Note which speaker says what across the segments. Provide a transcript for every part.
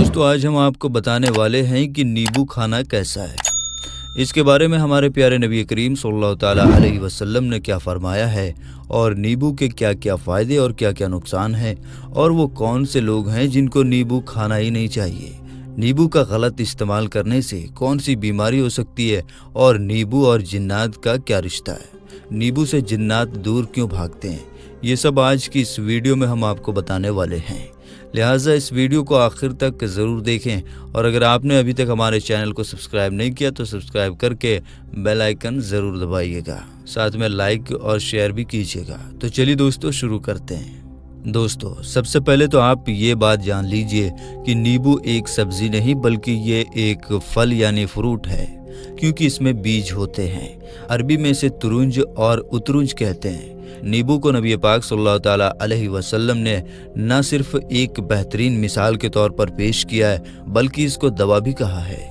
Speaker 1: दोस्तों आज हम आपको बताने वाले हैं कि नींबू खाना कैसा है। इसके बारे में हमारे प्यारे नबी करीम सल्लल्लाहु ताला अलैहि वसल्लम ने क्या फरमाया है और नींबू के क्या क्या फ़ायदे और क्या क्या नुकसान हैं और वो कौन से लोग हैं जिनको नींबू खाना ही नहीं चाहिए। नींबू का गलत इस्तेमाल करने से कौन सी बीमारी हो सकती है और नींबू और जिन्नात का क्या रिश्ता है। नींबू से जिन्नात दूर क्यों भागते हैं, ये सब आज की इस वीडियो में हम आपको बताने वाले हैं। लिहाजा इस वीडियो को आखिर तक ज़रूर देखें और अगर आपने अभी तक हमारे चैनल को सब्सक्राइब नहीं किया तो सब्सक्राइब करके बेल आइकन ज़रूर दबाइएगा, साथ में लाइक और शेयर भी कीजिएगा। तो चलिए दोस्तों शुरू करते हैं। दोस्तों सबसे पहले तो आप ये बात जान लीजिए कि नींबू एक सब्जी नहीं बल्कि ये एक फल यानी फ्रूट है, क्योंकि इसमें बीज होते हैं। अरबी में इसे तुरुंज और उतरुंज कहते हैं। नींबू को नबी पाक सल्लल्लाहु ताला अलैहि वसल्लम ने न सिर्फ एक बेहतरीन मिसाल के तौर पर पेश किया है बल्कि इसको दवा भी कहा है।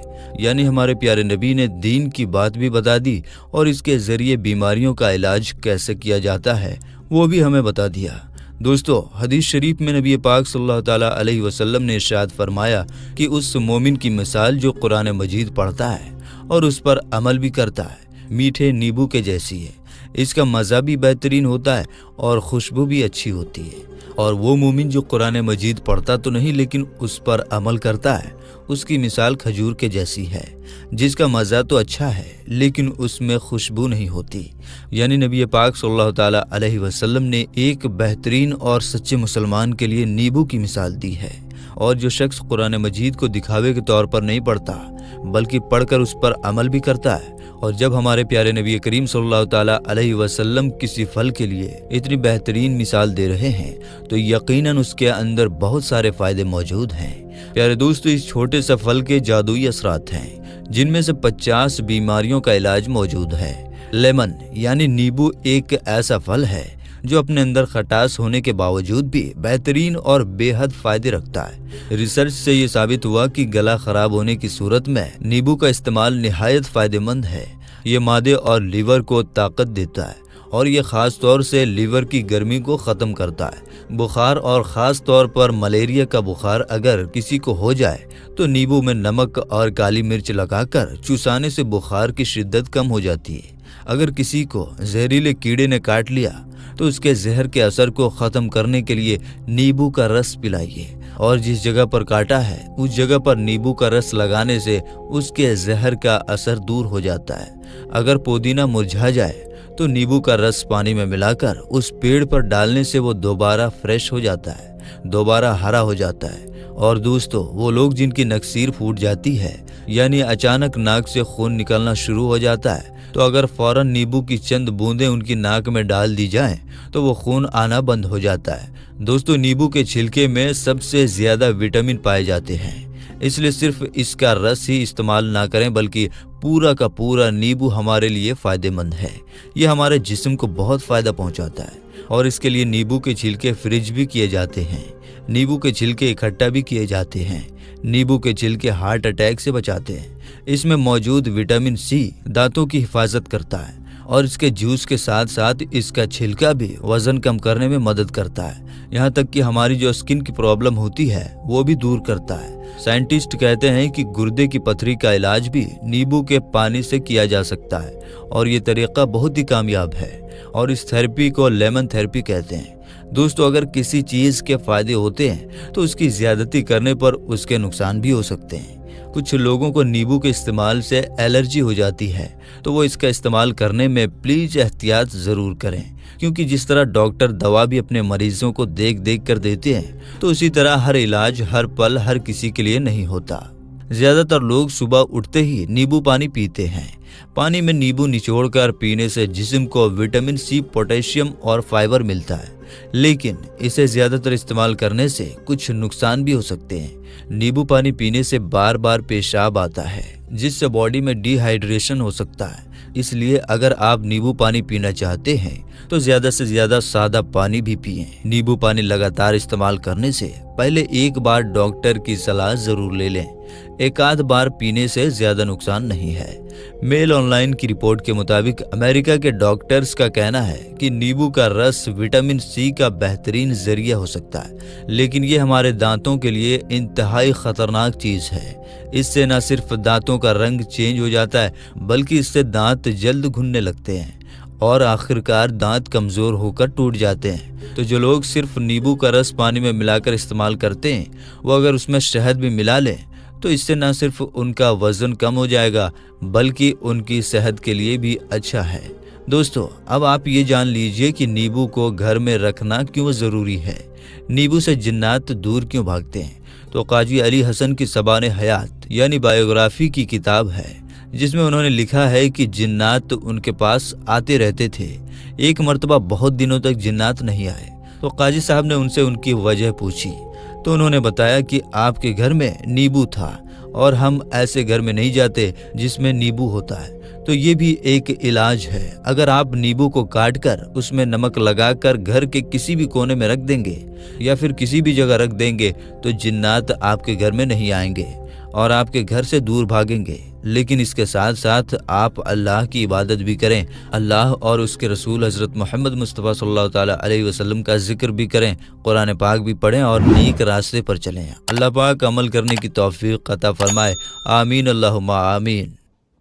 Speaker 1: यानी हमारे प्यारे नबी ने दीन की बात भी बता दी और इसके ज़रिए बीमारियों का इलाज कैसे किया जाता है वो भी हमें बता दिया। दोस्तों हदीस शरीफ में नबी पाक सल्लल्लाहु ताला अलैहि वसल्लम ने इरशाद फरमाया कि उस मोमिन की मिसाल जो कुरान मजीद पढ़ता है और उस पर अमल भी करता है मीठे नींबू के जैसी है। इसका मज़ा भी बेहतरीन होता है और खुशबू भी अच्छी होती है। और वो मोमिन जो कुरान मजीद पढ़ता तो नहीं लेकिन उस पर अमल करता है, उसकी मिसाल खजूर के जैसी है, जिसका मज़ा तो अच्छा है लेकिन उसमें खुशबू नहीं होती। यानी नबी पाक सल्लल्लाहु ताला अलैहि वसल्लम ने एक बेहतरीन और सच्चे मुसलमान के लिए नींबू की मिसाल दी है। और जो शख्स कुरान मजीद को दिखावे के तौर पर नहीं पढ़ता बल्कि पढ़कर उस पर अमल भी करता है, और जब हमारे प्यारे नबी करीम सल्लल्लाहु ताला अलैहि वसल्लम किसी फल के लिए इतनी बेहतरीन मिसाल दे रहे हैं तो यकीनन उसके अंदर बहुत सारे फायदे मौजूद हैं। प्यारे दोस्तों इस छोटे से फल के जादुई असरात हैं जिनमें से 50 बीमारियों का इलाज मौजूद है। लेमन यानी नींबू एक ऐसा फल है जो अपने अंदर खटास होने के बावजूद भी बेहतरीन और बेहद फायदे रखता है। रिसर्च से ये साबित हुआ कि गला खराब होने की सूरत में नींबू का इस्तेमाल निहायत फायदेमंद है। ये मादे और लीवर को ताकत देता है और ये ख़ास तौर से लीवर की गर्मी को ख़त्म करता है। बुखार और ख़ास तौर पर मलेरिया का बुखार अगर किसी को हो जाए तो नींबू में नमक और काली मिर्च लगाकर चूसाने से बुखार की शिद्दत कम हो जाती है। अगर किसी को जहरीले कीड़े ने काट लिया तो उसके जहर के असर को ख़त्म करने के लिए नींबू का रस पिलाइए, और जिस जगह पर काटा है उस जगह पर नींबू का रस लगाने से उसके जहर का असर दूर हो जाता है। अगर पुदीना मुरझा जाए तो नींबू का रस पानी में मिलाकर उस पेड़ पर डालने से वो दोबारा फ्रेश हो जाता है, दोबारा हरा हो जाता है। और दोस्तों वो लोग जिनकी नक्सीर फूट जाती है यानी अचानक नाक से खून निकलना शुरू हो जाता है तो अगर फौरन नींबू की चंद बूंदें उनकी नाक में डाल दी जाएं तो वो खून आना बंद हो जाता है। दोस्तों नींबू के छिलके में सबसे ज्यादा विटामिन पाए जाते हैं, इसलिए सिर्फ इसका रस ही इस्तेमाल ना करें बल्कि पूरा का पूरा नींबू हमारे लिए फायदेमंद है। ये हमारे जिस्म को बहुत फायदा पहुंचाता है और इसके लिए नींबू के छिलके फ्रिज भी किए जाते हैं, नींबू के छिलके इकट्ठा भी किए जाते हैं। नींबू के छिलके हार्ट अटैक से बचाते हैं। इसमें मौजूद विटामिन सी दांतों की हिफाजत करता है और इसके जूस के साथ साथ इसका छिलका भी वजन कम करने में मदद करता है। यहाँ तक कि हमारी जो स्किन की प्रॉब्लम होती है वो भी दूर करता है। साइंटिस्ट कहते हैं कि गुर्दे की पथरी का इलाज भी नींबू के पानी से किया जा सकता है और ये तरीका बहुत ही कामयाब है और इस थेरेपी को लेमन थेरेपी कहते हैं। दोस्तों अगर किसी चीज़ के फायदे होते हैं तो उसकी ज्यादती करने पर उसके नुकसान भी हो सकते हैं। कुछ लोगों को नींबू के इस्तेमाल से एलर्जी हो जाती है तो वो इसका इस्तेमाल करने में प्लीज एहतियात ज़रूर करें, क्योंकि जिस तरह डॉक्टर दवा भी अपने मरीजों को देख देख कर देते हैं तो उसी तरह हर इलाज हर पल हर किसी के लिए नहीं होता। ज्यादातर लोग सुबह उठते ही नींबू पानी पीते हैं। पानी में नींबू निचोड़कर पीने से जिस्म को विटामिन सी, पोटेशियम और फाइबर मिलता है, लेकिन इसे ज्यादातर इस्तेमाल करने से कुछ नुकसान भी हो सकते हैं। नींबू पानी पीने से बार बार पेशाब आता है जिससे बॉडी में डिहाइड्रेशन हो सकता है। इसलिए अगर आप नींबू पानी पीना चाहते हैं तो ज्यादा से ज्यादा सादा पानी भी पिएं। नींबू पानी लगातार इस्तेमाल करने से पहले एक बार डॉक्टर की सलाह जरूर ले लें। एक आध बार पीने से ज्यादा नुकसान नहीं है। मेल ऑनलाइन की रिपोर्ट के मुताबिक अमेरिका के डॉक्टर्स का कहना है कि नींबू का रस विटामिन सी का बेहतरीन जरिया हो सकता है, लेकिन ये हमारे दांतों के लिए इंतहाई खतरनाक चीज है। इससे न सिर्फ दांतों का रंग चेंज हो जाता है, बल्कि इससे दांत जल्द घुलने लगते हैं और आखिरकार दांत कमजोर होकर टूट जाते हैं। तो जो लोग सिर्फ नींबू का रस पानी में मिलाकर इस्तेमाल करते हैं, वो अगर उसमें शहद भी मिला लें तो इससे न सिर्फ उनका वजन कम हो जाएगा, बल्कि उनकी सेहत के लिए भी अच्छा है। दोस्तों, अब आप ये जान लीजिए कि नींबू को घर में रखना क्यों ज़रूरी है। नींबू से जिन्नात दूर क्यों भागते हैं? तो काजी अली हसन की ज़बान हयात यानी बायोग्राफी की किताब है, जिसमें उन्होंने लिखा है कि जिन्नात उनके पास आते रहते थे। एक मर्तबा बहुत दिनों तक जिन्नात नहीं आए तो काजी साहब ने उनसे उनकी वजह पूछी, तो उन्होंने बताया कि आपके घर में नींबू था और हम ऐसे घर में नहीं जाते जिसमें नींबू होता है, तो ये भी एक इलाज है। अगर आप नींबू को काट कर उसमें नमक लगाकर घर के किसी भी कोने में रख देंगे या फिर किसी भी जगह रख देंगे तो जिन्नात आपके घर में नहीं आएंगे और आपके घर से दूर भागेंगे। लेकिन इसके साथ साथ आप अल्लाह की इबादत भी करें, अल्लाह और उसके रसूल हज़रत मोहम्मद मुस्तफ़ा सल्लल्लाहु ताला अलैहि वसल्लम का जिक्र भी करें, कुरान पाक भी पढ़ें और नेक रास्ते पर चलें। अल्लाह पाक अमल करने की तौफीक अता फरमाए। आमीन अल्लाहुम्मा आमीन।